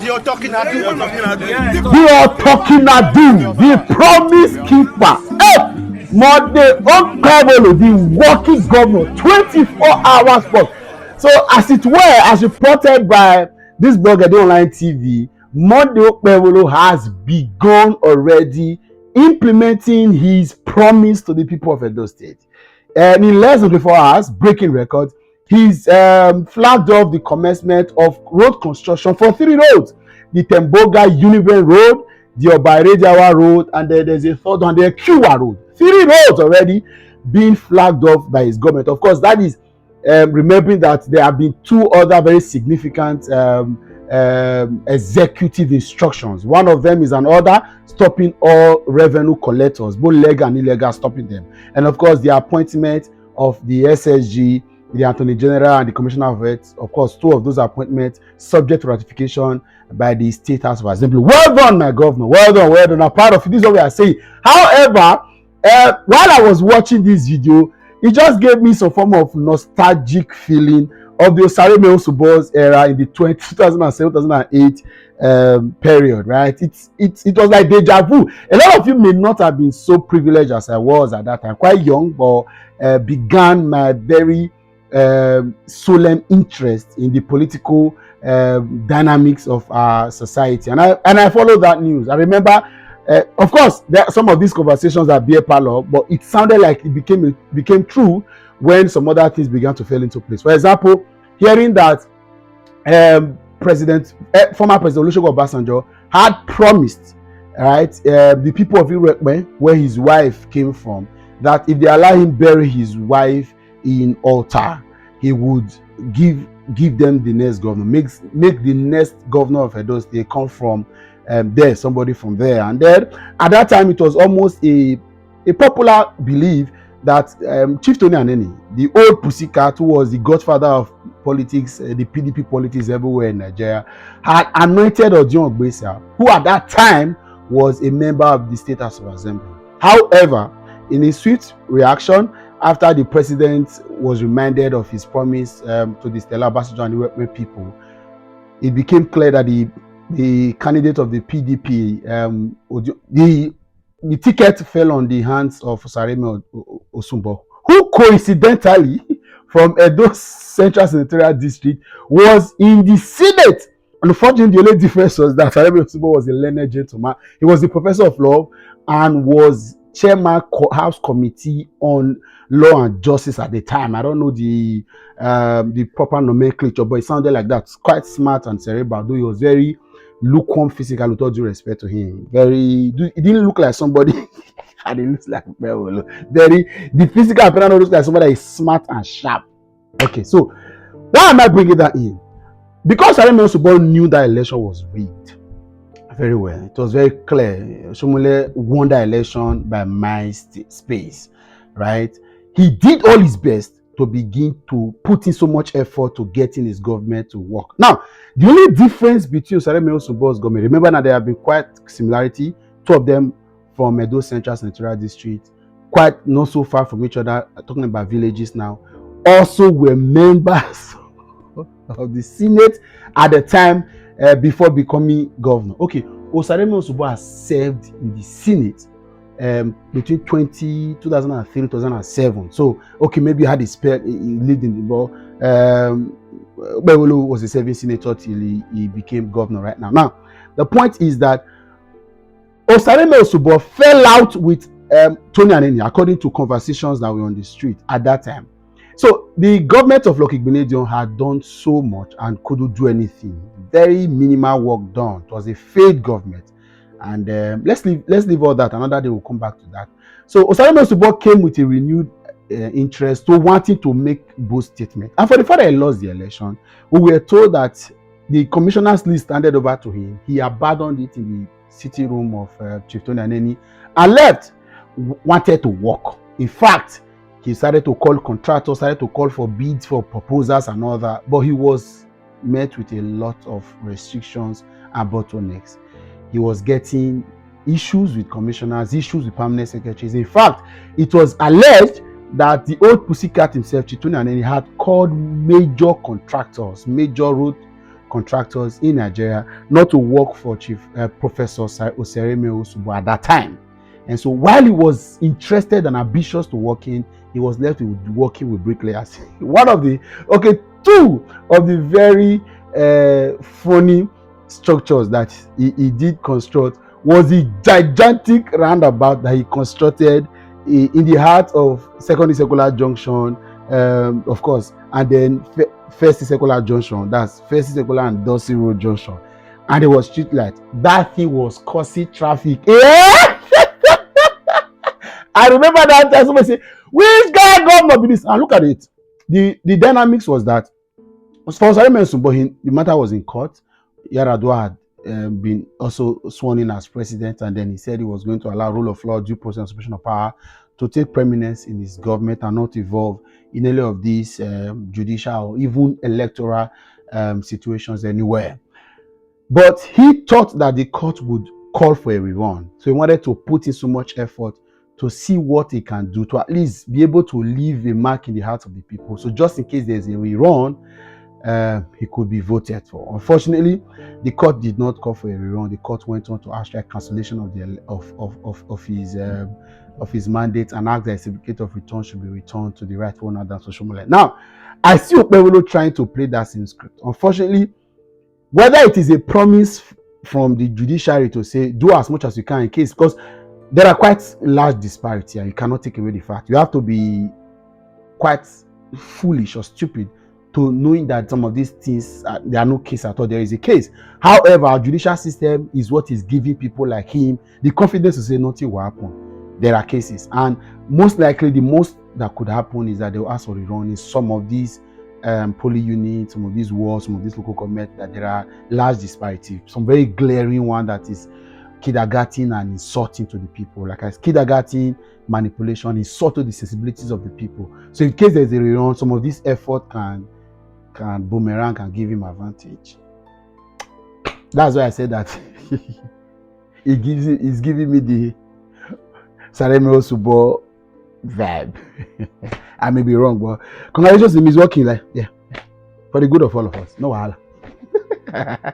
You're talking at the promise keeper. Monday, Okpebholo, the working governor, 24 hours plus. So, as it were, as reported by this blogger, the online TV, Monday Okpebholo has begun already implementing his promise to the people of Edo State. And in less than 24 hours, breaking records, he's flagged off the commencement of road construction for 3 roads: the Temboga Univen Road, the Obarejawa Road, and then there's a third one, the Kiwa Road. 3 roads already being flagged off by his government. Of course, that is remembering that there have been 2 other very significant executive instructions. One of them is an order stopping all revenue collectors, both legal and illegal, stopping them. And of course, the appointment of the SSG, the Attorney General, and the Commissioner of Health. Of course, 2 of those appointments subject to ratification by the State House of Assembly. Well done, my governor. Well done, well done. I'm proud of it. This is what we are saying. However, while I was watching this video, it just gave me some form of nostalgic feeling of the Osunbor's era in the 2007-2008 period, right? It was like deja vu. A lot of you may not have been so privileged as I was at that time, quite young, but began my very solemn interest in the political dynamics of our society, and I followed that news. I remember, of course, there are some of these conversations are beer parlor, but it sounded like it became true when some other things began to fall into place. For example, hearing that former President Olusegun Obasanjo had promised, right, the people of Europe, where his wife came from, that if they allow him bury his wife in altar, he would give them the next governor, make the next governor of Edo State come from there, somebody from there. And then at that time, it was almost a popular belief that Chief Tony Aneni, the old pussycat who was the godfather of politics, the PDP politics everywhere in Nigeria, had anointed Odion Ogbesa, who at that time was a member of the State House of Assembly. However, in a swift reaction, after the president was reminded of his promise to the Stella Obasanjo and the Wekwe people, it became clear that the candidate of the PDP, the ticket fell on the hands of Sareme Osunbor, who coincidentally from Edo Central Senatorial District was in the Senate. Unfortunately, the only difference was that Sareme Osunbor was a learned gentleman. He was the professor of law and was chairman House Committee on Law and Justice at the time. I don't know the proper nomenclature, but it sounded like that. Quite smart and cerebral, though he was very lukewarm physical, with all due respect to him. He didn't look like somebody and he looks like the physical appearance looks like somebody that is smart and sharp. Okay, so why am I bringing that in? Because Sareme Osunbor knew that election was rigged very well. It was very clear. Shomole won the election by miles space, right? He did all his best to begin to put in so much effort to getting his government to work. Now, the only difference between Sareme Osunbor's government, remember that there have been quite similarity, 2 of them from Edo Central Senatorial District, quite not so far from each other, talking about villages now, also were members of the Senate at the time before becoming governor. Okay, Sareme Osunbor has served in the Senate between 2003 2007. So, okay, maybe he had a spell, he lived in the ball. Okpebholo was a serving senator till he became governor right now. Now, the point is that Sareme Osunbor fell out with Tony Aneni, according to conversations that were on the street at that time. So the government of Lucky Benedion had done so much and couldn't do anything. Very minimal work done. It was a failed government. And let's leave all that. Another day we'll come back to that. So Sareme Osunbor came with a renewed interest to wanting to make both statements. And for the fact that he lost the election, we were told that the commissioners list handed over to him. He abandoned it in sitting room of Chief Tony Aneni and left, wanted to work. In fact, he started to call contractors, started to call for bids, for proposals and all that, but he was met with a lot of restrictions and bottlenecks. He was getting issues with commissioners, issues with permanent secretaries. In fact, it was alleged that the old pussycat himself, Chief Tony Aneni, had called major contractors, major road contractors in Nigeria, not to work for Professor Osereme Osunbor at that time. And so while he was interested and ambitious to work in, he was left with working with bricklayers. Two of the very funny structures that he did construct was the gigantic roundabout that he constructed in the heart of Secondary Circular Junction, of course, and then First Circular Junction, that's First Circular and Dorsey Road Junction, and there was street light. That thing was causing traffic. I remember that time somebody say, "Which guy governor be this?" And look at it. The dynamics was that for Osunbor, the matter was in court. Yar'Adua had been also sworn in as president, and then he said he was going to allow rule of law, due process, and separation of power to take preeminence in his government and not evolve in any of these judicial or even electoral situations anywhere. But he thought that the court would call for a rerun, so he wanted to put in so much effort to see what he can do to at least be able to leave a mark in the hearts of the people. So just in case there's a rerun, he could be voted for. Unfortunately, the court did not call for a rerun. The court went on to ask for cancellation of his mandate and asked that a certificate of return should be returned to the rightful owner, that's Osunbor. Now, I see Okpebholo trying to play that same script. Unfortunately, whether it is a promise from the judiciary to say do as much as you can in case, because there are quite large disparity and you cannot take away the fact. You have to be quite foolish or stupid to knowing that some of these things, there are no case at all. There is a case. However, our judicial system is what is giving people like him the confidence to say nothing will happen. There are cases, and most likely the most that could happen is that they will ask for rerun in some of these poly units, some of these wards, some of these local government, that there are large disparity. Some very glaring one that is kindergarten and insulting to the people. Like as kindergarten manipulation, insult to the sensibilities of the people. So in case there's a rerun, some of this effort can boomerang and give him advantage. That's why I said that he's giving me the Sareme Osunbor vibe. I may be wrong, but congratulations, him is working for the good of all of us. No wahala.